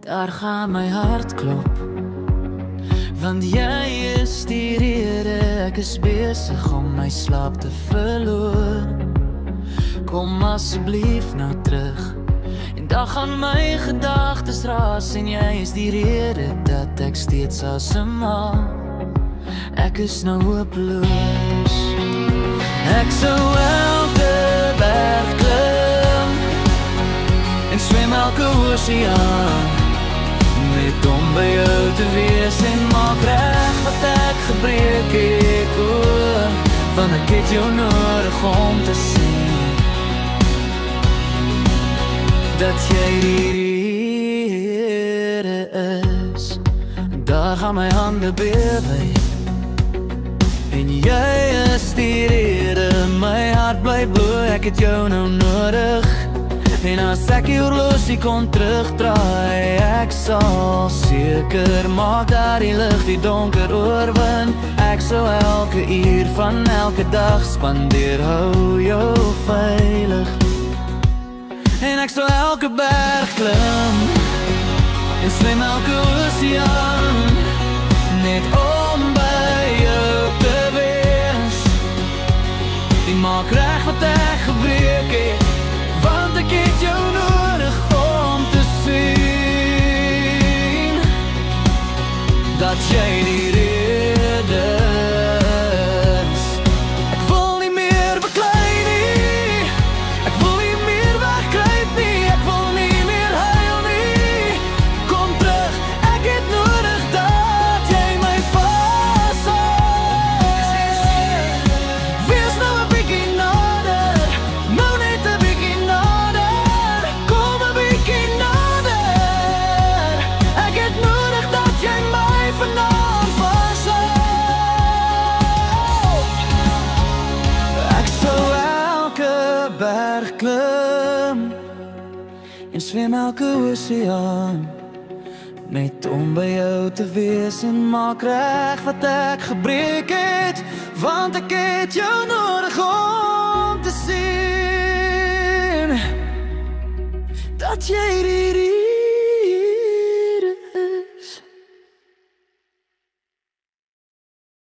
Daar gaan my hart klop, want jy is die rede. Ek is besig om my slaap te verloor. Kom asseblief nou terug, en dan gaan my gedagtes raas. En jy is die rede dat ek steeds asemhaal. Ek is nou hopeloos. Ek sou elke berg klim en swem elke oseaan, net om by jou te wees en maak reg wat ek gebreek het. Want ek het jou nodig om te sien dat jy die rede is. Daar gaan my hande bewe, en jy is die rede. My hart bly bloei, ek het jou nou nodig. En as ek die horlosie kon terugdraai, ek sal seker maak dat die lig die donker oorwin. Ek sou elke uur van elke dag spandeer, hou jou veilig. En ek sou elke berg klim en swem elke oseaan, net om by jou te wees. Die maak reg wat ek gebreek het, want ek het jou nodig om te sien dat jy die rede is. Ek wil nie meer beklei nie, ek wil nie meer wegkruip nie, ek wil nie meer huil nie. Kom terug, ek het nodig dat jy my vashou. Wees nou 'n bietjie nader, nou net 'n bietjie nader. Kom 'n bietjie nader, ek het nodig dat jy my vanaand vashou. Ek sou elke berg klim en swem elke oseaan, net om by jou te wees en maak reg wat ek gebreek het. Want ek het jou nodig om te sien dat jy